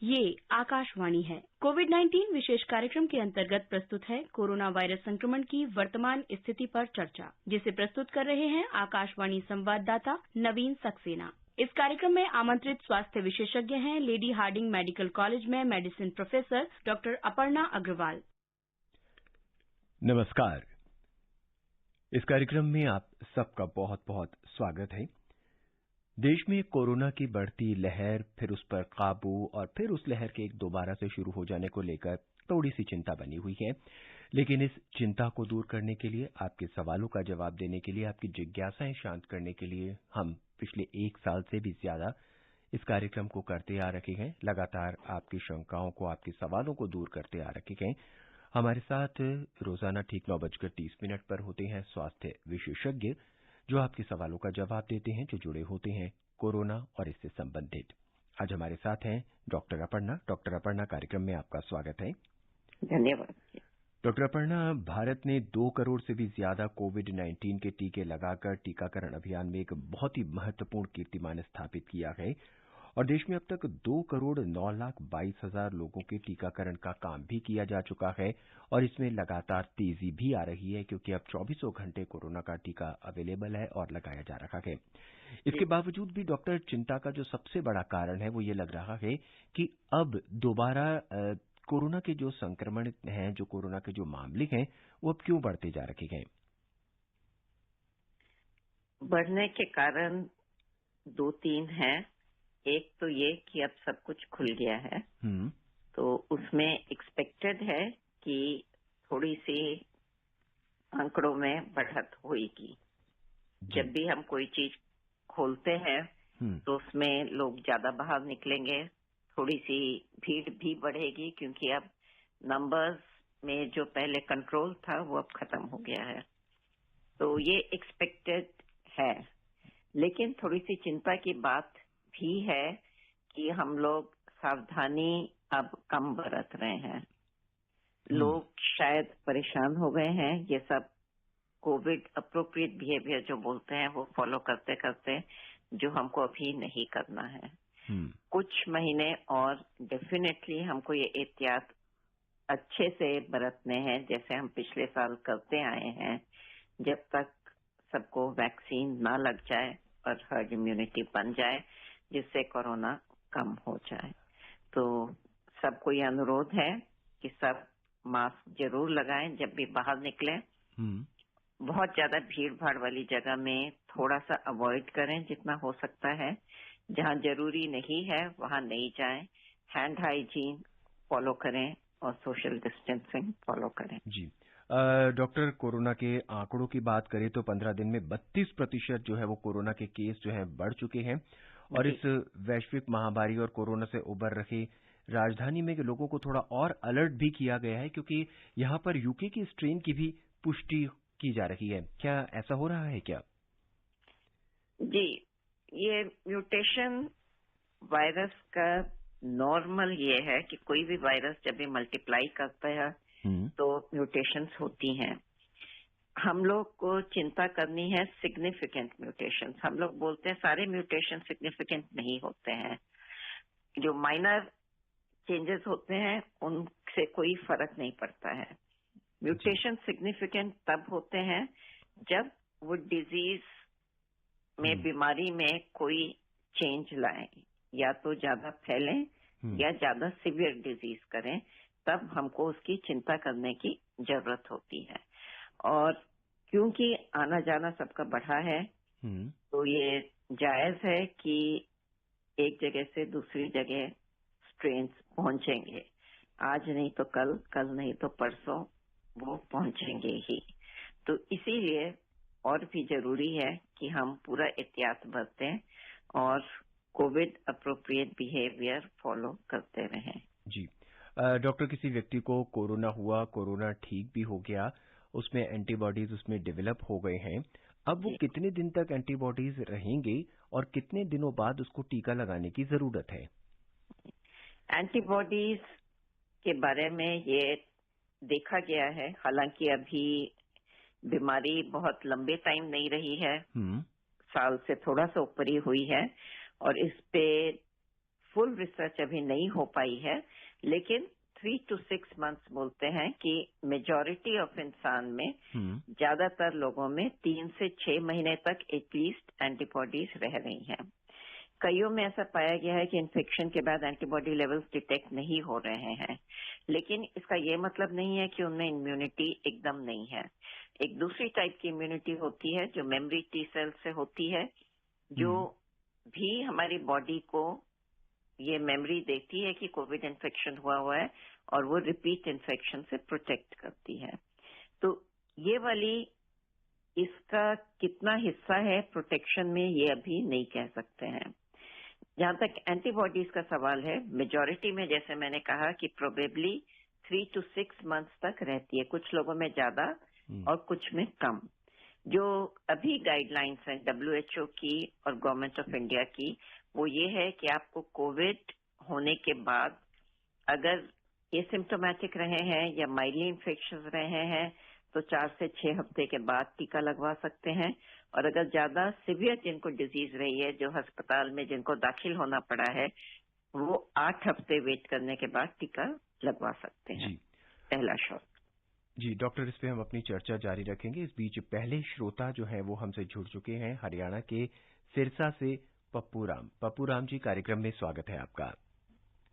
ये आकाशवाणी है। कोविड-19 विशेष कार्यक्रम के अंतर्गत प्रस्तुत है कोरोना वायरस संक्रमण की वर्तमान स्थिति पर चर्चा, जिसे प्रस्तुत कर रहे हैं आकाशवाणी संवाददाता नवीन सक्सेना। इस कार्यक्रम में आमंत्रित स्वास्थ्य विशेषज्ञ हैं लेडी हार्डिंग मेडिकल कॉलेज में medicine professor doctor Aparna Agarwal. नमस्कार। इस कार्यक्रम में आप सबका बहुत बहुत स्वागत है। देश में कोरोना की बढ़ती लहर, फिर उस पर काबू और फिर उस लहर के एक दोबारा से शुरू हो जाने को लेकर थोड़ी सी चिंता बनी हुई है। लेकिन इस चिंता को दूर करने के लिए, आपके सवालों का जवाब देने के लिए, आपकी जिज्ञासाएं शांत करने के लिए हम पिछले 1 साल से भी ज्यादा इस कार्यक्रम को करते आ रखे हैं। लगातार आपकी शंकाओं को, आपके सवालों को दूर करते आ रखे हैं। हमारे साथ रोजाना ठीक 9:30 पर होते हैं स्वास्थ्य विशेषज्ञ, जो आपके सवालों का जवाब देते हैं, जो जुड़े होते हैं कोरोना और इससे संबंधित। आज हमारे साथ हैं डॉक्टर अपर्णा। डॉक्टर अपर्णा, कार्यक्रम में आपका स्वागत है। धन्यवाद। डॉक्टर अपर्णा, भारत ने 2 करोड़ से भी ज्यादा कोविड-19 के टीके लगाकर टीकाकरण अभियान में एक बहुत ही महत्वपूर्ण कीर्तिमान स्थापित किया है और देश में अब तक 2,09,22,000 लोगों के टीकाकरण का काम भी किया जा चुका है और इसमें लगातार तेजी भी आ रही है, क्योंकि अब 24 घंटे कोरोना का टीका अवेलेबल है और लगाया जा रहा है। इसके बावजूद भी डॉक्टर, चिंता का जो सबसे बड़ा कारण है वो ये लग रहा है कि अब दोबारा कोरोना के जो संक्रमण हैं, जो कोरोना के जो मामले हैं, वो अब क्यों बढ़ते जा रहे हैं? बढ़ने के कारण 2-3 हैं। एक तो ये कि अब सब कुछ खुल गया है, तो उसमें एक्सपेक्टेड है कि थोड़ी सी आंकड़ों में बढ़त होगी। जब भी हम कोई चीज खोलते हैं तो उसमें लोग ज्यादा बाहर निकलेंगे, थोड़ी सी भीड़ भी बढ़ेगी, क्योंकि अब नंबर्स में जो पहले कंट्रोल था वो अब खत्म हो गया है। तो ये एक्सपेक्टेड है। लेकिन थोड़ी सी चिंता की बात भी है कि हम लोग सावधानी अब कम बरत रहे हैं। लोग शायद परेशान हो गए हैं। ये सब कोविड अप्रोप्रिएट बिहेवियर जो बोलते हैं वो फॉलो करते करते, जो हमको अभी नहीं करना है। कुछ महीने और डेफिनेटली हमको ये एहतियात अच्छे से बरतने हैं, जैसे हम पिछले साल करते आए हैं, जब तक सबको वैक्सीन ना लग जाए और हर्ड इम्यूनिटी बन जाए, जिससे कोरोना कम हो जाए। तो सबको ये अनुरोध है कि सब मास्क जरूर लगाएं जब भी बाहर निकलें। बहुत ज्यादा भीड़ भाड़ वाली जगह में थोड़ा सा अवॉइड करें जितना हो सकता है। जहां जरूरी नहीं है वहां नहीं जाएं। हैंड हाइजीन फॉलो करें और सोशल डिस्टेंसिंग फॉलो करें। जी डॉक्टर, कोरोना के आंकड़ों की बात करें तो 15 दिन में 32% जो है वो कोरोना के केस जो है बढ़ चुके हैं और इस वैश्विक महामारी और कोरोना से उबर रहे राजधानी में के लोगों को थोड़ा और अलर्ट भी किया गया है, क्योंकि यहाँ पर यूके की स्ट्रेन की भी पुष्टि की जा रही है। क्या ऐसा हो रहा है क्या? जी, ये म्यूटेशन वायरस का नॉर्मल ये है कि कोई भी वायरस जब भी मल्टीप्लाई करता है तो म्यूटेशंस होती हैं। हम लोग को चिंता करनी है सिग्निफिकेंट म्यूटेशंस। हम लोग बोलते हैं सारे म्यूटेशन सिग्निफिकेंट नहीं होते हैं। जो माइनर चेंजेस होते हैं उनसे कोई फर्क नहीं पड़ता है। म्यूटेशन सिग्निफिकेंट तब होते हैं जब वो डिजीज में, बीमारी में कोई चेंज लाए, या तो ज्यादा फैलें या ज्यादा सीवियर डिजीज करें, तब हमको उसकी चिंता करने की जरूरत होती है। और क्योंकि आना जाना सबका बढ़ा है, तो ये जायज है कि एक जगह से दूसरी जगह स्ट्रेन्स पहुंचेंगे। आज नहीं तो कल, कल नहीं तो परसों वो पहुंचेंगे ही। तो इसीलिए और भी जरूरी है कि हम पूरा एहतियात बरतें और कोविड अप्रोप्रिएट बिहेवियर फॉलो करते रहें। जी डॉक्टर, किसी व्यक्ति को कोरोना हुआ, कोरोना ठीक भी हो गया, उसमें एंटीबॉडीज उसमें डेवलप हो गए हैं, अब वो कितने दिन तक एंटीबॉडीज रहेंगे और कितने दिनों बाद उसको टीका लगाने की जरूरत है? एंटीबॉडीज के बारे में ये देखा गया है, हालांकि अभी बीमारी बहुत लंबे टाइम नहीं रही है, साल से थोड़ा सा ऊपर ही हुई है, और इस पे फुल रिसर्च अभी नहीं हो पाई है, लेकिन 3 to 6 months बोलते हैं कि मेजॉरिटी ऑफ इंसान में, ज्यादातर लोगों में 3 से 6 महीने तक एटलीस्ट एंटीबॉडीज रह रही हैं। कईयों में ऐसा पाया गया है कि इन्फेक्शन के बाद एंटीबॉडी लेवल्स डिटेक्ट नहीं हो रहे हैं, लेकिन इसका ये मतलब नहीं है कि उनमें इम्यूनिटी एकदम नहीं है। एक दूसरी टाइप की इम्यूनिटी होती है जो मेमोरी टी सेल से होती है, जो भी हमारी बॉडी को ये मेमोरी देती है कि कोविड इन्फेक्शन हुआ है और वो रिपीट इन्फेक्शन से प्रोटेक्ट करती है। तो ये वाली, इसका कितना हिस्सा है प्रोटेक्शन में, ये अभी नहीं कह सकते हैं। जहां तक एंटीबॉडीज का सवाल है, मेजॉरिटी में जैसे मैंने कहा कि प्रोबेबली 3 to 6 months तक रहती है, कुछ लोगों में ज्यादा और कुछ में कम। जो अभी गाइडलाइंस हैं WHO की और गवर्नमेंट ऑफ इंडिया की, वो ये है कि आपको कोविड होने के बाद अगर एसिम्प्टोमेटिक रहे हैं या माइल्डली इन्फेक्शन रहे हैं तो 4 से 6 हफ्ते के बाद टीका लगवा सकते हैं, और अगर ज्यादा सीवियर जिनको डिजीज रही है, जो अस्पताल में जिनको दाखिल होना पड़ा है, वो 8 हफ्ते वेट करने के बाद टीका लगवा सकते हैं, पहला शॉट। जी डॉक्टर, इस पे हम अपनी चर्चा जारी रखेंगे। इस बीच पहले श्रोता जो है वो हमसे जुड़ चुके हैं, हरियाणा के सिरसा से पप्पू राम। पप्पू राम जी, कार्यक्रम में स्वागत है आपका।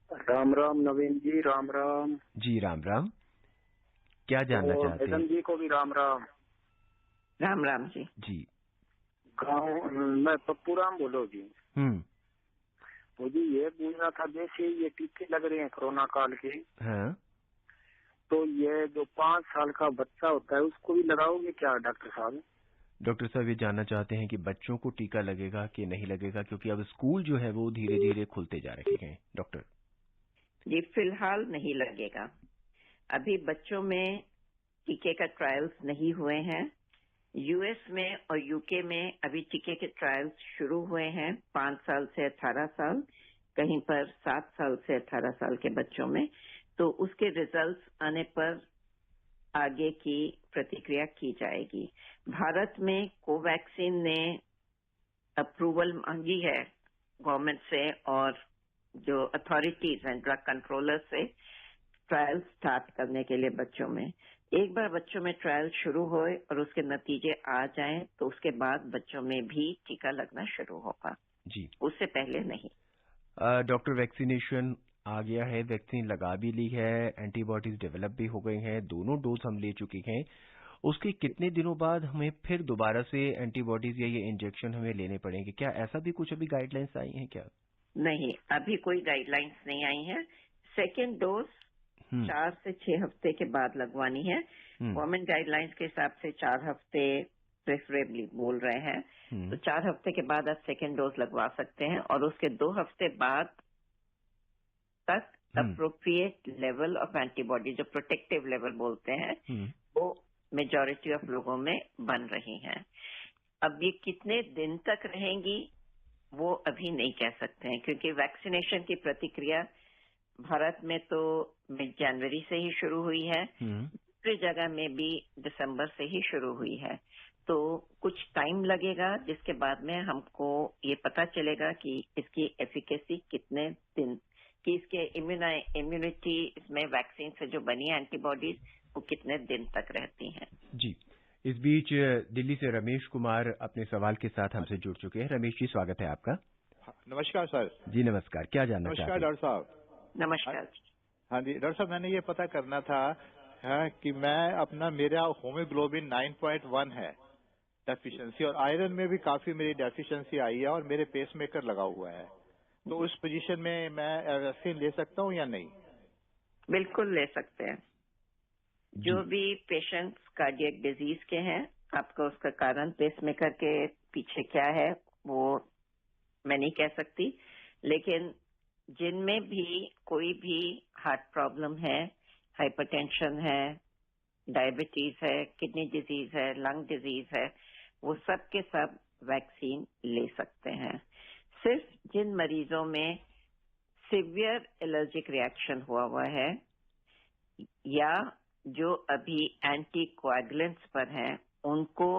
राम राम नवीन जी, राम राम जी। राम राम, क्या जानना चाहते हैं? मैडम जी को भी राम राम। राम राम जी। जी। गाँव मैं पप्पू राम बोलो जी। मुझे ये पूछना था, जैसे ये टीके लग रहे हैं कोरोना काल के, हाँ, तो ये जो 5 साल का बच्चा होता है उसको भी लगाओगे क्या डॉक्टर साहब? डॉक्टर साहब ये जानना चाहते हैं कि बच्चों को टीका लगेगा कि नहीं लगेगा, क्योंकि अब स्कूल जो है वो धीरे धीरे खुलते जा रहे हैं। डॉक्टर जी, फिलहाल नहीं लगेगा। अभी बच्चों में टीके का ट्रायल्स नहीं हुए हैं। यूएस में और यूके में अभी टीके के ट्रायल्स शुरू हुए हैं 5 साल से 18 साल, कहीं पर 7 साल से 18 साल के बच्चों में। तो उसके रिजल्ट्स आने पर आगे की प्रतिक्रिया की जाएगी। भारत में कोवैक्सीन ने अप्रूवल मांगी है गवर्नमेंट से और जो अथॉरिटीज हैं ड्रग कंट्रोलर से, ट्रायल स्टार्ट करने के लिए बच्चों में। एक बार बच्चों में ट्रायल शुरू होए और उसके नतीजे आ जाएं तो उसके बाद बच्चों में भी टीका लगना शुरू होगा जी, उससे पहले नहीं। डॉक्टर, वैक्सीनेशन आ गया है, वैक्सीन लगा भी ली है, एंटीबॉडीज डेवलप भी हो गई हैं, दोनों डोज हम ले चुके हैं। उसके कितने दिनों बाद हमें फिर दोबारा से एंटीबॉडीज या ये इंजेक्शन हमें लेने पड़ेंगे? क्या ऐसा भी कुछ अभी गाइडलाइंस आई हैं क्या? नहीं, अभी कोई गाइडलाइंस नहीं आई है। सेकेंड डोज 4 से 6 हफ्ते के बाद लगवानी है। गवर्नमेंट गाइडलाइंस के हिसाब से 4 हफ्ते प्रेफरेबली बोल रहे हैं, तो 4 हफ्ते के बाद आप सेकेंड डोज लगवा सकते हैं और उसके 2 हफ्ते बाद तक अप्रोप्रिएट लेवल ऑफ एंटीबॉडी, जो प्रोटेक्टिव लेवल बोलते हैं, वो मेजॉरिटी ऑफ लोगों में बन रही हैं। अब ये कितने दिन तक रहेंगी वो अभी नहीं कह सकते हैं, क्योंकि वैक्सीनेशन की प्रतिक्रिया भारत में तो मिड जनवरी से ही शुरू हुई है, दूसरी जगह में भी दिसंबर से ही शुरू हुई है। तो कुछ टाइम लगेगा, जिसके बाद में हमको ये पता चलेगा कि इसकी एफिकेसी कितने दिन कि इसके इम्यूनिटी इसमें वैक्सीन से जो बनी है एंटीबॉडीज वो कितने दिन तक रहती हैं। जी। इस बीच दिल्ली से रमेश कुमार अपने सवाल के साथ हमसे जुड़ चुके हैं। रमेश जी, स्वागत है आपका। नमस्कार सर। जी नमस्कार, क्या जानना चाहते हैं? नमस्कार डॉक्टर साहब। नमस्कार। हाँ जी डॉक्टर साहब, मैंने ये पता करना था कि मैं मेरा होमोग्लोबिन 9.1 है डेफिशिएंसी, और आयरन में भी काफी मेरी डेफिशिएंसी आई है और मेरे पेसमेकर लगा हुआ है, तो उस पोजीशन में मैं वैक्सीन ले सकता हूँ या नहीं? बिल्कुल ले सकते हैं। जो भी पेशेंट्स कार्डियक डिजीज के हैं, आपका उसका कारण पेसमेकर के पीछे क्या है वो मैं नहीं कह सकती, लेकिन जिनमें भी कोई भी हार्ट प्रॉब्लम है, हाइपरटेंशन है, डायबिटीज है, किडनी डिजीज है, लंग डिजीज है, वो सब के सब वैक्सीन ले सकते हैं। सिर्फ जिन मरीजों में सिवियर एलर्जिक रिएक्शन हुआ है या जो अभी एंटी कोएगुलेंट्स पर हैं, उनको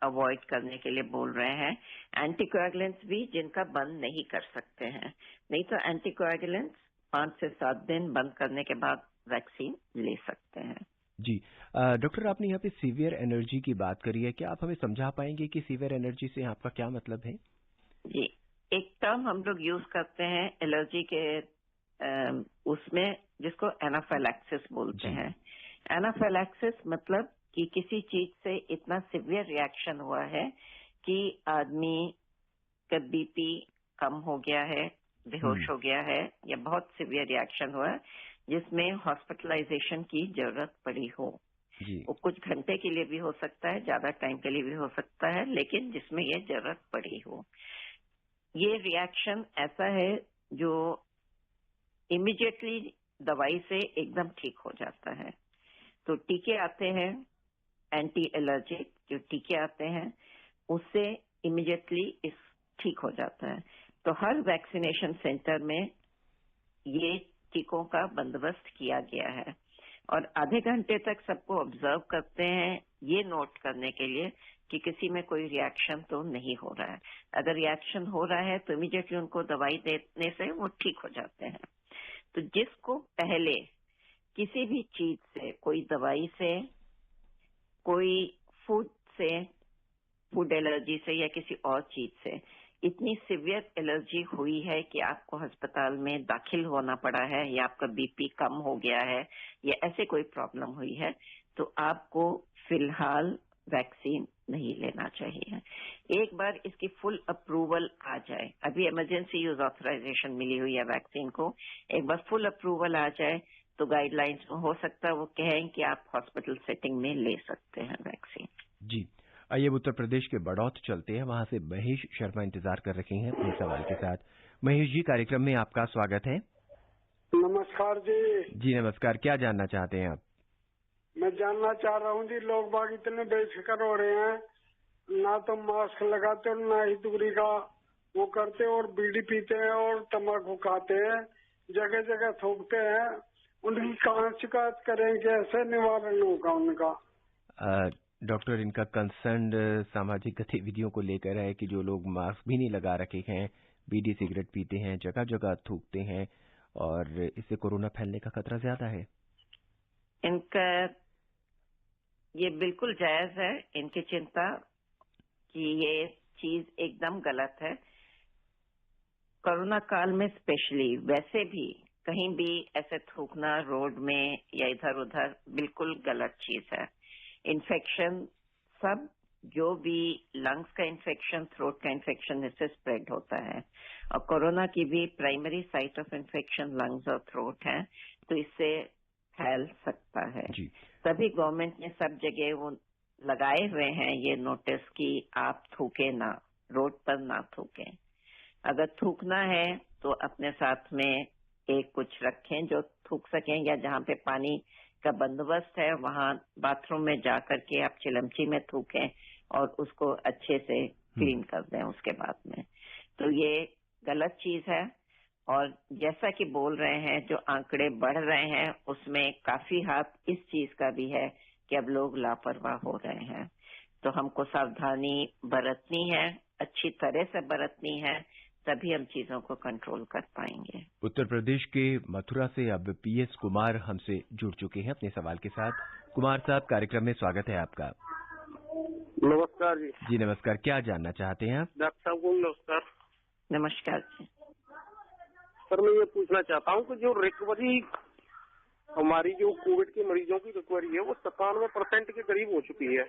अवॉइड करने के लिए बोल रहे हैं। एंटीकोएगुलेंट्स भी जिनका बंद नहीं कर सकते हैं, नहीं तो एंटीकोएगुलेंट्स 5 से 7 दिन बंद करने के बाद वैक्सीन ले सकते हैं। जी डॉक्टर, आपने यहाँ पे सीवियर एनर्जी की बात करी है, क्या आप हमें समझा पाएंगे कि सीवियर एनर्जी से आपका क्या मतलब है? जी, एक टर्म हम लोग यूज करते हैं एलर्जी के उसमें, जिसको एनाफाइलैक्सिस बोलते हैं। एनाफाइलैक्सिस मतलब कि किसी चीज से इतना सिवियर रिएक्शन हुआ है कि आदमी का बीपी कम हो गया है, बेहोश हो गया है, या बहुत सिवियर रिएक्शन हुआ है जिसमें हॉस्पिटलाइजेशन की जरूरत पड़ी हो। वो कुछ घंटे के लिए भी हो सकता है, ज्यादा टाइम के लिए भी हो सकता है, लेकिन जिसमें ये जरूरत पड़ी हो। ये रिएक्शन ऐसा है जो इमीडिएटली दवाई से एकदम ठीक हो जाता है। तो टीके आते हैं, एंटी एलर्जिक जो टीके आते हैं, उससे इमीडिएटली ठीक हो जाता है। तो हर वैक्सीनेशन सेंटर में ये टीकों का बंदोबस्त किया गया है और आधे घंटे तक सबको ऑब्जर्व करते हैं, ये नोट करने के लिए कि किसी में कोई रिएक्शन तो नहीं हो रहा है। अगर रिएक्शन हो रहा है तो इमीडिएटली उनको दवाई देने से वो ठीक हो जाते हैं। तो जिसको पहले किसी भी चीज से, कोई दवाई से, कोई फूड से, फूड एलर्जी से या किसी और चीज से इतनी सिवियर एलर्जी हुई है कि आपको अस्पताल में दाखिल होना पड़ा है, या आपका बीपी कम हो गया है, या ऐसे कोई प्रॉब्लम हुई है, तो आपको फिलहाल वैक्सीन नहीं लेना चाहिए। एक बार इसकी फुल अप्रूवल आ जाए, अभी इमरजेंसी यूज ऑथराइजेशन मिली हुई है वैक्सीन को, एक बार फुल अप्रूवल आ जाए तो गाइडलाइंस में हो सकता है वो कहें कि आप हॉस्पिटल सेटिंग में ले सकते हैं वैक्सीन। जी, आइए उत्तर प्रदेश के बड़ौत चलते हैं, वहां से महेश शर्मा इंतजार कर रखे हैं अपने सवाल के साथ। महेश जी, कार्यक्रम में आपका स्वागत है। नमस्कार जी। जी नमस्कार, क्या जानना चाहते हैं आप? मैं जानना चाह रहा हूँ जी, लोग बाग इतने बेफिक्र हो रहे हैं, ना तो मास्क लगाते और ना ही दूरी का वो करते, और बीड़ी पीते हैं और तंबाकू खाते हैं, जगह जगह थूकते हैं। उनकी कहाँ शिकायत करें, कैसे निवारण होगा उनका? डॉक्टर, इनका कंसर्न सामाजिक गतिविधियों को लेकर है कि जो लोग मास्क भी नहीं लगा रखे हैं, बीड़ी सिगरेट पीते हैं, जगह जगह थूकते हैं, और इससे कोरोना फैलने का खतरा ज्यादा है। इनका ये बिल्कुल जायज है, इनकी चिंता कि ये चीज एकदम गलत है। कोरोना काल में स्पेशली, वैसे भी कहीं भी ऐसे थूकना रोड में या इधर उधर बिल्कुल गलत चीज है। इन्फेक्शन सब, जो भी लंग्स का इन्फेक्शन, थ्रोट का इन्फेक्शन, इससे स्प्रेड होता है, और कोरोना की भी primary site of infection lungs और थ्रोट है, तो इससे फैल सकता है। तभी गवर्नमेंट ने सब जगह वो लगाए हुए हैं ये नोटिस कि आप थूके ना, रोड पर ना थूके। अगर थूकना है तो अपने साथ में एक कुछ रखें जो थूक सकें, या जहाँ पे पानी का बंदोबस्त है वहाँ बाथरूम में जाकर के आप चिलमची में थूकें और उसको अच्छे से क्लीन कर दें उसके बाद में। तो ये गलत चीज है, और जैसा कि बोल रहे हैं, जो आंकड़े बढ़ रहे हैं उसमें काफी हाथ इस चीज का भी है कि अब लोग लापरवाह हो रहे हैं। तो हमको सावधानी बरतनी है, अच्छी तरह से बरतनी है, तभी हम चीजों को कंट्रोल कर पाएंगे। उत्तर प्रदेश के मथुरा से अब पीएस कुमार हमसे जुड़ चुके हैं अपने सवाल के साथ। कुमार साहब, कार्यक्रम में स्वागत है आपका। नमस्कार जी। जी नमस्कार, क्या जानना चाहते हैं आप? डॉक्टर साहब को नमस्कार। नमस्कार जी। सर, मैं ये पूछना चाहता हूँ कि जो रिकवरी हमारी, जो कोविड के मरीजों की रिकवरी है, वो 97% के करीब हो चुकी है,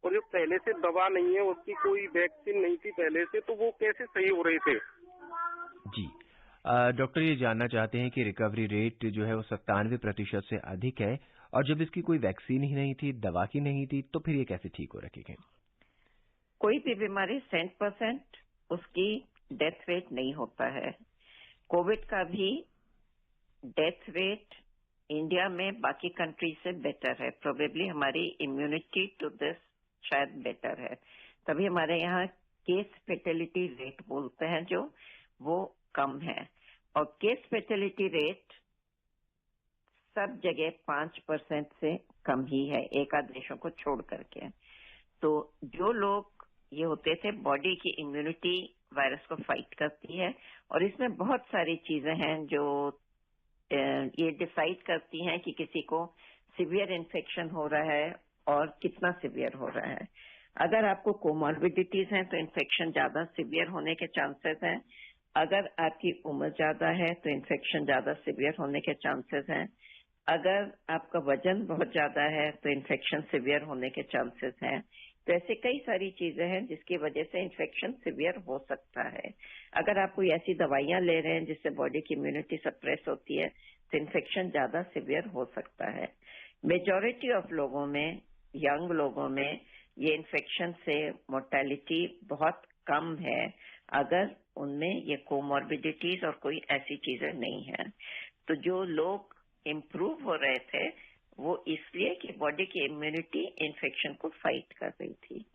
और जो पहले से दवा नहीं है, उसकी कोई वैक्सीन नहीं थी पहले से, तो वो कैसे सही हो रहे थे? जी डॉक्टर, ये जानना चाहते हैं कि रिकवरी रेट जो है वो 97% से अधिक है, और जब इसकी कोई वैक्सीन ही नहीं थी, दवा की नहीं थी, तो फिर ये कैसे ठीक हो रखे हैं? कोई भी बीमारी 100% उसकी डेथ रेट नहीं होता है। कोविड का भी डेथ रेट इंडिया में बाकी कंट्री से बेटर है। प्रोबेबली हमारी इम्यूनिटी टू दिस शायद बेटर है, तभी हमारे यहाँ केस फेटेलिटी रेट बोलते हैं जो, वो कम है। और केस फेटेलिटी रेट सब जगह 5% से कम ही है, एक आध देशों को छोड़ करके। तो जो लोग ये होते थे, बॉडी की इम्यूनिटी वायरस को फाइट करती है, और इसमें बहुत सारी चीजें हैं जो ये डिसाइड करती हैं कि किसी को सीवियर इन्फेक्शन हो रहा है और कितना सीवियर हो रहा है। अगर आपको कोमॉर्बिडिटीज हैं तो इन्फेक्शन ज्यादा सीवियर होने के चांसेस हैं। अगर आपकी उम्र ज्यादा है तो इन्फेक्शन ज्यादा सीवियर होने के चांसेस हैं। अगर आपका वजन बहुत ज्यादा है तो इन्फेक्शन सीवियर होने के चांसेस हैं। तो ऐसे कई सारी चीजें हैं जिसकी वजह से इन्फेक्शन सीवियर हो सकता है। अगर आप कोई ऐसी दवाइयां ले रहे हैं जिससे बॉडी की इम्यूनिटी सप्रेस होती है तो इन्फेक्शन ज्यादा सीवियर हो सकता है। मेजॉरिटी ऑफ लोगों में, यंग लोगों में, ये इन्फेक्शन से मोर्टेलिटी बहुत कम है अगर उनमें ये कोमॉर्बिडिटीज और कोई ऐसी चीजें नहीं है। तो जो लोग इम्प्रूव हो रहे थे वो इसलिए कि बॉडी की इम्यूनिटी इन्फेक्शन को फाइट कर रही थी।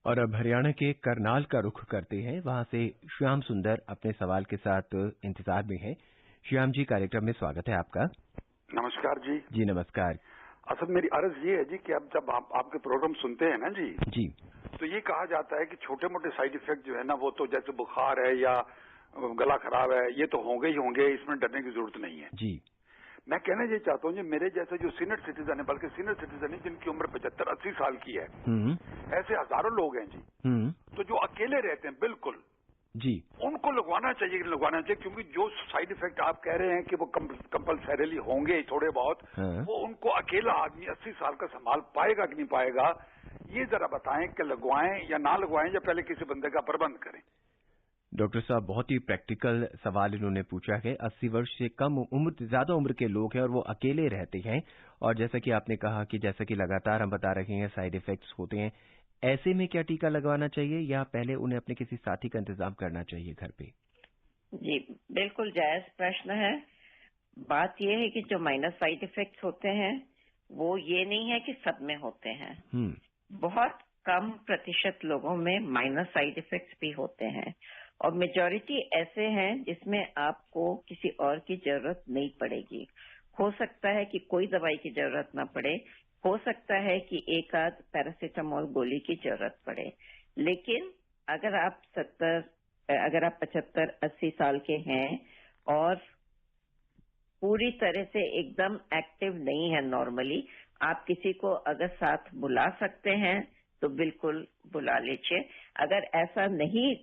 और अब हरियाणा के करनाल का रुख करते हैं। वहां से श्याम सुंदर अपने सवाल के साथ इंतजार में हैं। श्याम जी, कार्यक्रम में स्वागत है आपका। नमस्कार जी। जी नमस्कार। असल मेरी अर्ज ये है जी कि अब जब आपके प्रोग्राम सुनते हैं ना जी, तो ये कहा जाता है कि छोटे मोटे साइड इफेक्ट जो है ना, वो तो जैसे बुखार है या गला खराब है, ये तो होंगे ही होंगे, इसमें डरने की जरूरत नहीं है जी। मैं कहना ये चाहता हूँ, मेरे जैसे जो सीनियर सिटीजन है, बल्कि सीनियर सिटीजन है जिनकी उम्र 75-80 साल की है, ऐसे हजारों लोग हैं जी, तो जो अकेले रहते हैं बिल्कुल जी, उनको लगवाना चाहिए कि लगवाना चाहिए, क्योंकि जो साइड इफेक्ट आप कह रहे हैं कि वो कंपल्सरीली होंगे थोड़े बहुत, वो उनको अकेला आदमी 80 साल का संभाल पाएगा कि नहीं पाएगा, ये जरा बताएं कि लगवाएं या ना लगवाएं या पहले किसी बंदे का प्रबंध करें। डॉक्टर साहब, बहुत ही प्रैक्टिकल सवाल इन्होंने पूछा है। 80 वर्ष से कम उम्र, ज्यादा उम्र के लोग हैं और वो अकेले रहते हैं, और जैसा कि आपने कहा कि जैसा कि लगातार हम बता रहे हैं साइड इफेक्ट्स होते हैं, ऐसे में क्या टीका लगवाना चाहिए या पहले उन्हें अपने किसी साथी का इंतजाम करना चाहिए घर पे? जी बिल्कुल जायज प्रश्न है। बात यह है कि जो माइनर साइड इफेक्ट्स होते हैं वो ये नहीं है कि सब में होते हैं। बहुत कम प्रतिशत लोगों में माइनर साइड इफेक्ट्स भी होते हैं, और मेजॉरिटी ऐसे हैं जिसमें आपको किसी और की जरूरत नहीं पड़ेगी। हो सकता है कि कोई दवाई की जरूरत ना पड़े, हो सकता है कि एक आध पैरासीटामोल गोली की जरूरत पड़े, लेकिन अगर आप 75-80 साल के हैं और पूरी तरह से एकदम एक्टिव नहीं है नॉर्मली, आप किसी को अगर साथ बुला सकते हैं तो बिल्कुल बुला लीजिए। अगर ऐसा नहीं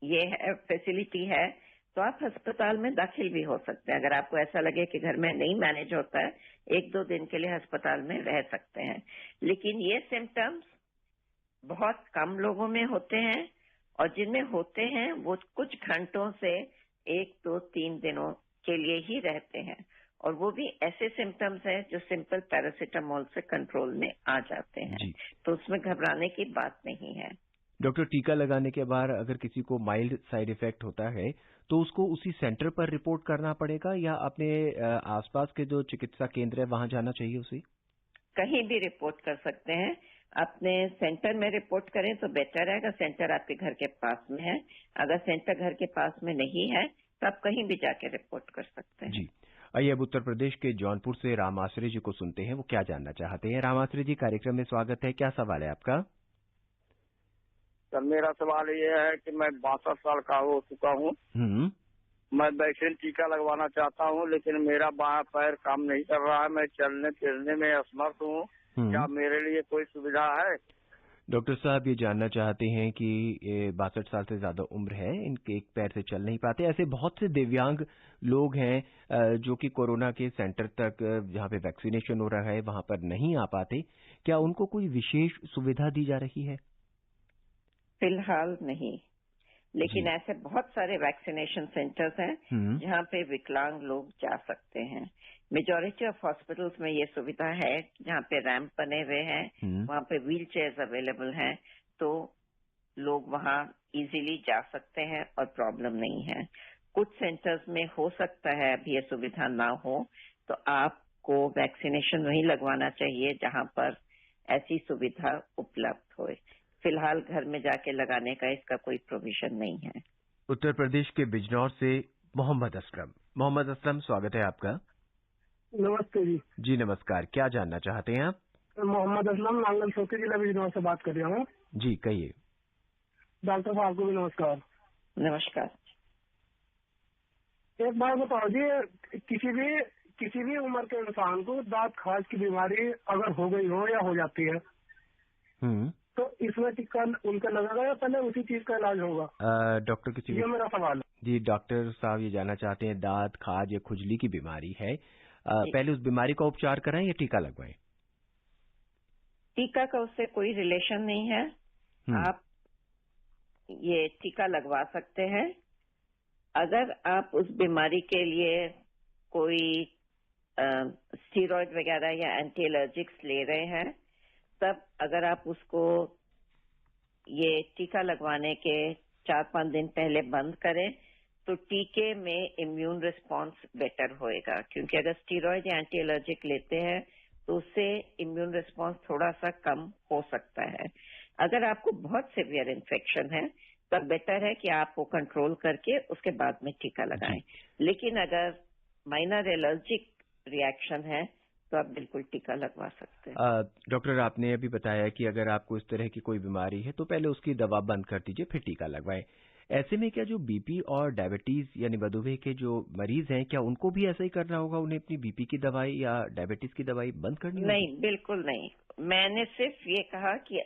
ये है फैसिलिटी है तो आप अस्पताल में दाखिल भी हो सकते हैं। अगर आपको ऐसा लगे कि घर में नहीं मैनेज होता है, 1-2 दिन के लिए अस्पताल में रह सकते हैं। लेकिन ये सिम्टम्स बहुत कम लोगों में होते हैं, और जिनमें होते हैं वो कुछ घंटों से 1-2-3 दिनों के लिए ही रहते हैं, और वो भी ऐसे सिम्टम्स हैं जो सिंपल पैरासीटामोल से कंट्रोल में आ जाते हैं। तो उसमें घबराने की बात नहीं है। डॉक्टर, टीका लगाने के बाद अगर किसी को माइल्ड साइड इफेक्ट होता है तो उसको उसी सेंटर पर रिपोर्ट करना पड़ेगा या अपने आसपास के जो चिकित्सा केंद्र है वहां जाना चाहिए उसे? कहीं भी रिपोर्ट कर सकते हैं। अपने सेंटर में रिपोर्ट करें तो बेटर है, अगर सेंटर आपके घर के पास में है। अगर सेंटर घर के पास में नहीं है तो आप कहीं भी जाके रिपोर्ट कर सकते हैं। जी। आइए अब उत्तर प्रदेश के जौनपुर से रामाश्री जी को सुनते हैं, वो क्या जानना चाहते हैं। रामाश्री जी, कार्यक्रम में स्वागत है। क्या सवाल है आपका? सर मेरा सवाल ये है कि मैं 62 साल का हो चुका हूँ। मैं वैक्सीन टीका लगवाना चाहता हूँ, लेकिन मेरा बायां पैर काम नहीं कर रहा है। मैं चलने फिरने में असमर्थ हूँ। क्या मेरे लिए कोई सुविधा है? डॉक्टर साहब ये जानना चाहते हैं कि 62 साल से ज्यादा उम्र है, इनके एक पैर से चल नहीं पाते। ऐसे बहुत से दिव्यांग लोग हैं जो कि कोरोना के सेंटर तक जहाँ पे वैक्सीनेशन हो रहा है वहां पर नहीं आ पाते। क्या उनको कोई विशेष सुविधा दी जा रही है? फिलहाल नहीं, लेकिन ऐसे बहुत सारे वैक्सीनेशन सेंटर्स हैं जहाँ पे विकलांग लोग जा सकते हैं। मेजॉरिटी ऑफ हॉस्पिटल्स में ये सुविधा है, जहाँ पे रैंप बने हुए हैं, वहाँ पे व्हील चेयर्स अवेलेबल हैं, तो लोग वहाँ इजीली जा सकते हैं और प्रॉब्लम नहीं है। कुछ सेंटर्स में हो सकता है अभी ये सुविधा ना हो, तो आपको वैक्सीनेशन वहीं लगवाना चाहिए जहाँ पर ऐसी सुविधा उपलब्ध हो। फिलहाल घर में जाके लगाने का इसका कोई प्रोविजन नहीं है। उत्तर प्रदेश के बिजनौर से मोहम्मद असलम। मोहम्मद असलम, स्वागत है आपका। नमस्ते जी। जी नमस्कार, क्या जानना चाहते हैं आप? मोहम्मद असलम नांगल सोती जिला बिजनौर से बात कर रहा हूँ। जी कहिए। डॉक्टर साहब को भी नमस्कार। नमस्कार। एक बात बताओ जी, किसी भी उम्र के इंसान को दांत खाज की बीमारी अगर हो गई हो या हो जाती है तो इसमें टीका उनका लगेगा या पहले उसी चीज का इलाज होगा? डॉक्टर किसी ये मेरा सवाल है। जी डॉक्टर साहब ये जानना चाहते हैं, दांत खाज या खुजली की बीमारी है, पहले उस बीमारी का उपचार कराएं या टीका लगवाएं? टीका का उससे कोई रिलेशन नहीं है। आप ये टीका लगवा सकते हैं। अगर आप उस बीमारी के लिए कोई स्टीरॉयड वगैरह या एंटी एलर्जिक्स ले रहे हैं, तब अगर आप उसको ये टीका लगवाने के 4-5 दिन पहले बंद करें तो टीके में इम्यून रिस्पांस बेटर होएगा, क्योंकि अगर स्टीरॉयड या एंटी एलर्जिक लेते हैं तो उससे इम्यून रिस्पांस थोड़ा सा कम हो सकता है। अगर आपको बहुत सीवियर इन्फेक्शन है तब बेटर है कि आप वो कंट्रोल करके उसके बाद में टीका लगाएं। लेकिन अगर माइनर एलर्जिक रिएक्शन है तो आप बिल्कुल टीका लगवा सकते हैं। डॉक्टर आपने अभी बताया कि अगर आपको इस तरह की कोई बीमारी है तो पहले उसकी दवा बंद कर दीजिए फिर टीका लगवाएं। ऐसे में क्या जो बीपी और डायबिटीज यानी मधुमेह के जो मरीज हैं, क्या उनको भी ऐसा ही करना होगा? उन्हें अपनी बीपी की दवाई या डायबिटीज की दवाई बंद करनी होगी? नहीं, बिल्कुल नहीं। मैंने सिर्फ ये कहा कि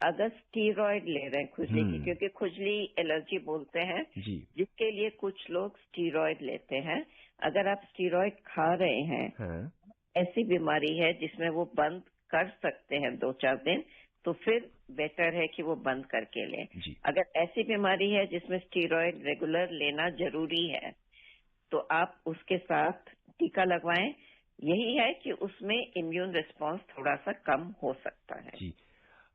अगर स्टीरॉयड ले रहे हैं खुजली की, क्योंकि खुजली एलर्जी बोलते हैं जिसके लिए कुछ लोग स्टीरॉयड लेते हैं, अगर आप स्टीरॉयड खा रहे हैं ऐसी बीमारी है जिसमें वो बंद कर सकते हैं 2-4 दिन, तो फिर बेटर है कि वो बंद करके लें। अगर ऐसी बीमारी है जिसमें स्टीरॉयड रेगुलर लेना जरूरी है तो आप उसके साथ टीका लगवाएं। यही है कि उसमें इम्यून रिस्पांस थोड़ा सा कम हो सकता है। जी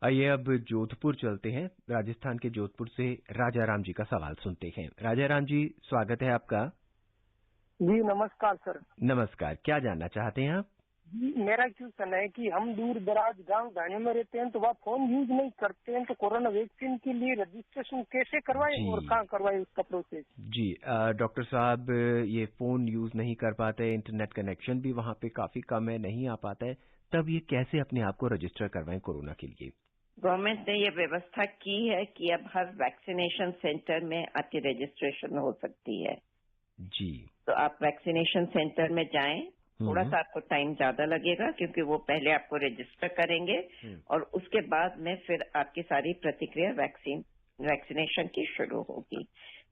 आइए अब जोधपुर चलते हैं। राजस्थान के जोधपुर से राजाराम जी का सवाल सुनते हैं। राजाराम जी स्वागत है आपका। जी नमस्कार सर। नमस्कार, क्या जानना चाहते हैं आप? मेरा क्वेश्चन है कि हम दूर दराज गांव गाँव में रहते हैं तो वह फोन यूज नहीं करते हैं, तो कोरोना वैक्सीन के लिए रजिस्ट्रेशन कैसे करवाएं और कहाँ करवाएं उसका प्रोसेस? जी डॉक्टर साहब, ये फोन यूज नहीं कर पाते, इंटरनेट कनेक्शन भी वहाँ पे काफी कम है, नहीं आ पाता है, तब ये कैसे अपने आप को रजिस्टर करवाएं कोरोना के लिए? गवर्नमेंट ने ये व्यवस्था की है कि अब हर वैक्सीनेशन सेंटर में आपकी रजिस्ट्रेशन हो सकती है। जी तो आप वैक्सीनेशन सेंटर में जाएं। थोड़ा सा आपको टाइम ज्यादा लगेगा क्योंकि वो पहले आपको रजिस्टर करेंगे और उसके बाद में फिर आपकी सारी प्रतिक्रिया वैक्सीनेशन की शुरू होगी।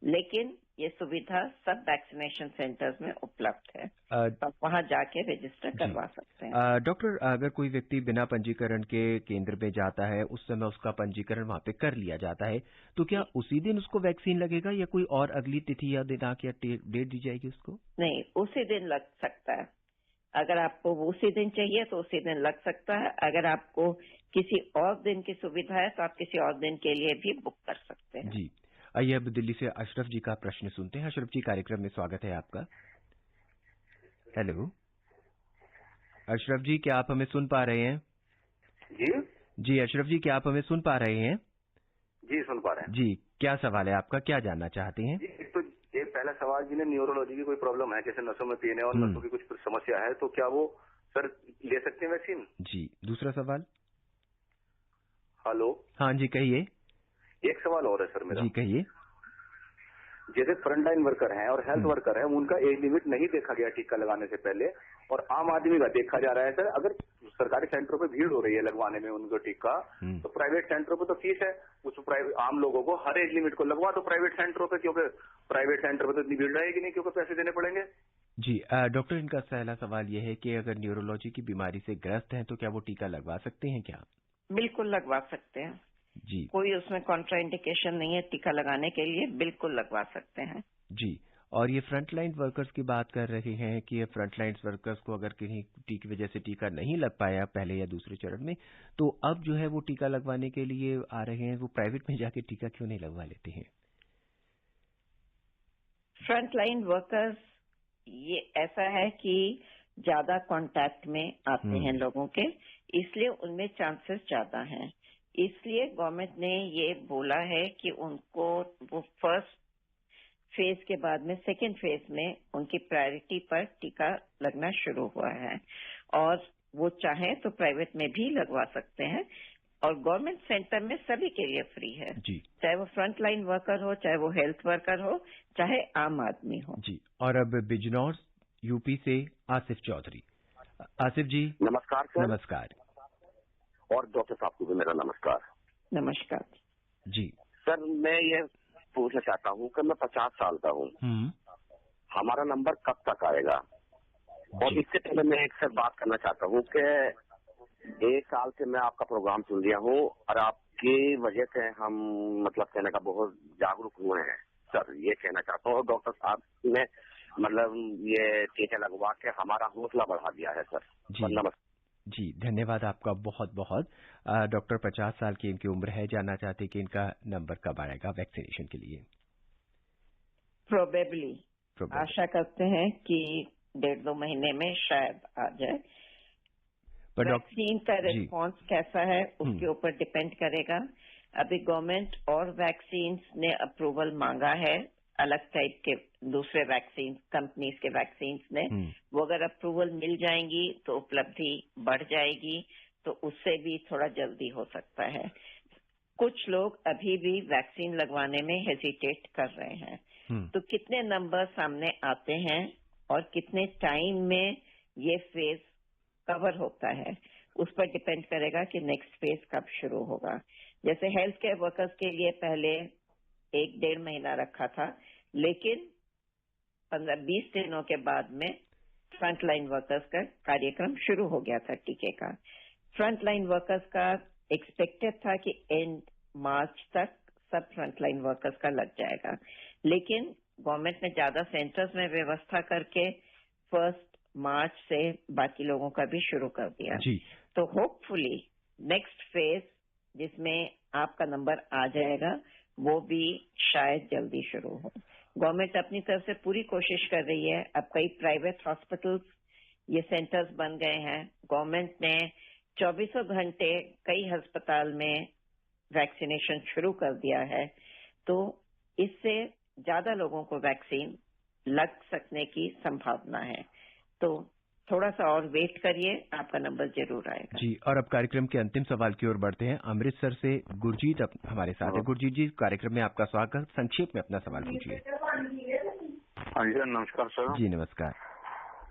लेकिन ये सुविधा सब वैक्सीनेशन सेंटर्स में उपलब्ध है, तो आप वहां जाके रजिस्टर करवा सकते हैं। डॉक्टर, अगर कोई व्यक्ति बिना पंजीकरण के केंद्र में जाता है, उस समय उसका पंजीकरण वहाँ पे कर लिया जाता है, तो क्या उसी दिन उसको वैक्सीन लगेगा या कोई और अगली तिथि या दिनांक या डेट दी जाएगी उसको? नहीं, उसी दिन लग सकता है। अगर आपको उसी दिन चाहिए तो उसी दिन लग सकता है। अगर आपको किसी और दिन की सुविधा है तो आप किसी और दिन के लिए भी बुक कर सकते हैं। जी आइए अब दिल्ली से अशरफ जी का प्रश्न सुनते हैं। अशरफ जी, कार्यक्रम में स्वागत है आपका। हेलो अशरफ जी, क्या आप हमें सुन पा रहे हैं? जी अशरफ जी, क्या आप हमें सुन पा रहे हैं? जी सुन पा रहे हैं। जी, क्या सवाल है आपका, क्या जानना चाहते हैं? जी, तो ये पहला सवाल, जिन्हें न्यूरोलॉजी की कोई प्रॉब्लम है, जैसे नसों में पीने और नसों की कुछ समस्या है, तो क्या वो सर ले सकते हैं वैक्सीन? जी, दूसरा सवाल। हेलो, हाँ जी कहिए। एक सवाल और है सर मेरा। जी कहिए। जैसे फ्रंटलाइन वर्कर हैं और हेल्थ वर्कर हैं, उनका एज लिमिट नहीं देखा गया टीका लगाने से पहले, और आम आदमी का देखा जा रहा है। सर अगर सरकारी सेंटरों पे भीड़ हो रही है लगवाने में उनको टीका, तो प्राइवेट सेंटरों पे तो फीस है, उस प्राइवेट आम लोगों को हर एज लिमिट को लगवा दो प्राइवेट सेंटरों पे, क्योंकि प्राइवेट सेंटर पे तो इतनी भीड़ रहेगी नहीं क्योंकि पैसे देने पड़ेंगे। जी डॉक्टर, इनका पहला सवाल यह है कि अगर न्यूरोलॉजी की बीमारी से ग्रस्त हैं तो क्या वो टीका लगवा सकते हैं क्या? बिल्कुल लगवा सकते हैं जी, कोई उसमें कॉन्ट्राइंडिकेशन नहीं है टीका लगाने के लिए, बिल्कुल लगवा सकते हैं। जी, और ये फ्रंटलाइन वर्कर्स की बात कर रहे हैं कि ये फ्रंटलाइन वर्कर्स को अगर किसी की वजह से टीका नहीं लग पाया पहले या दूसरे चरण में, तो अब जो है वो टीका लगवाने के लिए आ रहे हैं, वो प्राइवेट में जाके टीका क्यों नहीं लगवा लेते हैं? फ्रंटलाइन वर्कर्स ये ऐसा है कि ज्यादा कांटेक्ट में आते हैं लोगों के, इसलिए उनमें चांसेस ज्यादा हैं। इसलिए गवर्नमेंट ने ये बोला है कि उनको वो फर्स्ट फेज के बाद में सेकेंड फेज में उनकी प्रायोरिटी पर टीका लगना शुरू हुआ है। और वो चाहे तो प्राइवेट में भी लगवा सकते हैं और गवर्नमेंट सेंटर में सभी के लिए फ्री है जी। चाहे वो फ्रंट लाइन वर्कर हो, चाहे वो हेल्थ वर्कर हो, चाहे आम आदमी हो जी। और अब बिजनौर यूपी से आसिफ चौधरी। आसिफ जी नमस्कार सर। नमस्कार। और डॉक्टर साहब को भी मेरा नमस्कार। नमस्कार जी। सर मैं ये पूछना चाहता हूँ कि मैं 50 साल का हूँ, हमारा नंबर कब तक आएगा? और इससे पहले मैं एक सर बात करना चाहता हूँ कि 1 साल से मैं आपका प्रोग्राम सुन रहा हूँ और आपकी वजह से हम मतलब कहने का बहुत जागरूक हुए हैं सर, ये कहना चाहता हूँ। और डॉक्टर साहब ने मतलब ये टीका लगवा के हमारा हौसला बढ़ा दिया है सर। नमस्कार जी, धन्यवाद आपका बहुत बहुत। डॉक्टर 50 साल की इनकी उम्र है, जानना चाहते कि इनका नंबर कब आएगा वैक्सीनेशन के लिए? प्रोबेबली आशा करते हैं कि 1.5-2 महीने में शायद आ जाए। वैक्सीन का रिस्पॉन्स कैसा है उसके ऊपर डिपेंड करेगा। अभी गवर्नमेंट और वैक्सीन ने अप्रूवल मांगा है, अलग टाइप के दूसरे वैक्सीन कंपनीज के वैक्सीन ने, वो अगर अप्रूवल मिल जाएंगी तो उपलब्धि बढ़ जाएगी, तो उससे भी थोड़ा जल्दी हो सकता है। कुछ लोग अभी भी वैक्सीन लगवाने में हेजिटेट कर रहे हैं, तो कितने नंबर सामने आते हैं और कितने टाइम में ये फेज कवर होता है उस पर डिपेंड करेगा कि नेक्स्ट फेज कब शुरू होगा। जैसे हेल्थ केयर वर्कर्स के लिए पहले 1-1.5 महीना रखा था, लेकिन 15-20 दिनों के बाद में फ्रंट लाइन वर्कर्स का कार्यक्रम शुरू हो गया था टीके का। फ्रंट लाइन वर्कर्स का एक्सपेक्टेड था कि एंड मार्च तक सब फ्रंट लाइन वर्कर्स का लग जाएगा, लेकिन गवर्नमेंट ने ज्यादा सेंटर्स में व्यवस्था करके 1 मार्च से बाकी लोगों का भी शुरू कर दिया। तो होपफुली नेक्स्ट फेज जिसमें आपका नंबर आ जाएगा वो भी शायद जल्दी शुरू हो। गवर्नमेंट अपनी तरफ से पूरी कोशिश कर रही है। अब कई प्राइवेट हॉस्पिटल्स ये सेंटर्स बन गए हैं। गवर्नमेंट ने 24 घंटे कई अस्पताल में वैक्सीनेशन शुरू कर दिया है, तो इससे ज्यादा लोगों को वैक्सीन लग सकने की संभावना है। तो थोड़ा सा और वेट करिए, आपका नंबर जरूर आएगा। जी। और अब कार्यक्रम के अंतिम सवाल की ओर बढ़ते हैं। अमृतसर से गुरजीत हमारे साथ है। गुरजीत जी, कार्यक्रम में आपका स्वागत। संक्षेप में अपना सवाल पूछिए। हाँ जी नमस्कार सर। जी नमस्कार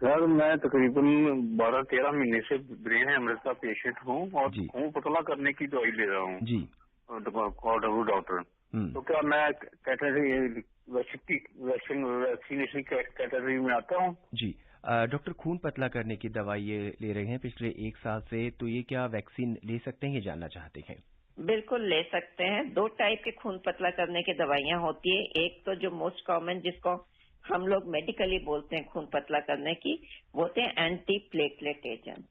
सर। मैं तकरीबन 12-13 महीने से ब्रेन हेमरेज का पेशेंट हूँ और खून पतला करने की दवाई ले रहा हूँ जी डॉक्टर। तो क्या मैं कैटेगरी वैक्सीनेशन कैटेगरी में आता हूँ? जी। डॉक्टर, खून पतला करने की दवाई ये ले रहे हैं पिछले 1 साल से, तो ये क्या वैक्सीन ले सकते हैं, ये जानना चाहते हैं? बिल्कुल ले सकते हैं। 2 टाइप के खून पतला करने की दवाइयां होती है। एक तो जो मोस्ट कॉमन जिसको हम लोग मेडिकली बोलते हैं खून पतला करने की, वो होते हैं एंटी प्लेटलेट एजेंट।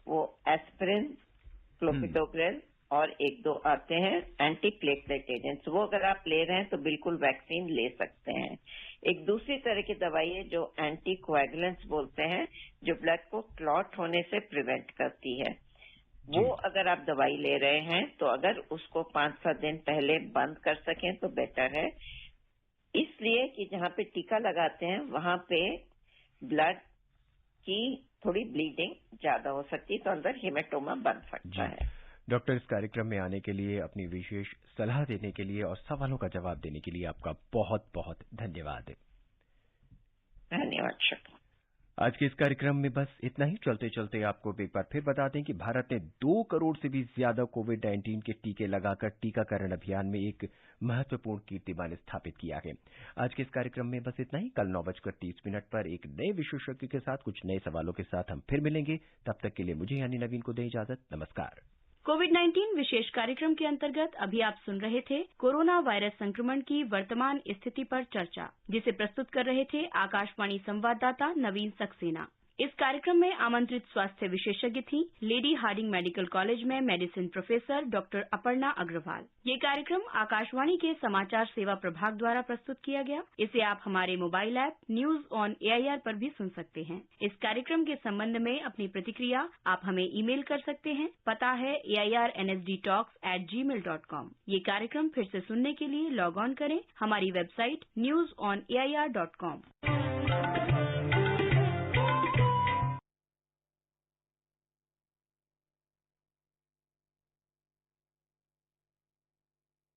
वो एस्पिरिन, क्लोपिडोग्रेल और 1-2 आते हैं एंटी प्लेटलेट एजेंट्स। वो अगर आप ले रहे हैं तो बिल्कुल वैक्सीन ले सकते हैं। एक दूसरी तरह की दवाई है जो एंटी कोएगुलेंट्स बोलते हैं, जो ब्लड को क्लॉट होने से प्रिवेंट करती है। वो अगर आप दवाई ले रहे हैं तो अगर उसको 5-7 दिन पहले बंद कर सकें तो बेटर है, इसलिए कि जहाँ पे टीका लगाते हैं वहां पे ब्लड की थोड़ी ब्लीडिंग ज्यादा हो सकती है, तो अंदर हेमेटोमा बन सकता है। डॉक्टर, इस कार्यक्रम में आने के लिए, अपनी विशेष सलाह देने के लिए और सवालों का जवाब देने के लिए आपका बहुत बहुत धन्यवाद। धन्यवाद। आज के इस कार्यक्रम में बस इतना ही। चलते चलते आपको एक बार फिर बता दें कि भारत ने 2 करोड़ से भी ज्यादा कोविड-19 के टीके लगाकर टीकाकरण अभियान में एक महत्वपूर्ण कीर्तिमान स्थापित किया है। आज के इस कार्यक्रम में बस इतना ही। कल 9:30 पर एक नए विशेषज्ञ के साथ कुछ नए सवालों के साथ हम फिर मिलेंगे। तब तक के लिए मुझे यानी नवीन को दें इजाजत। नमस्कार। कोविड-19 विशेष कार्यक्रम के अंतर्गत अभी आप सुन रहे थे कोरोना वायरस संक्रमण की वर्तमान स्थिति पर चर्चा, जिसे प्रस्तुत कर रहे थे आकाशवाणी संवाददाता नवीन सक्सेना। इस कार्यक्रम में आमंत्रित स्वास्थ्य विशेषज्ञ थी लेडी हार्डिंग मेडिकल कॉलेज में medicine professor doctor Aparna Agarwal. ये कार्यक्रम आकाशवाणी के समाचार सेवा प्रभाग द्वारा प्रस्तुत किया गया। इसे आप हमारे mobile app news on AIR पर भी सुन सकते हैं। इस कार्यक्रम के संबंध में अपनी प्रतिक्रिया आप हमें ईमेल कर सकते हैं। पता है AIRNSDtalks@gmail.com। ये कार्यक्रम फिर से सुनने के लिए लॉग ऑन करें हमारी वेबसाइट newsonair.com।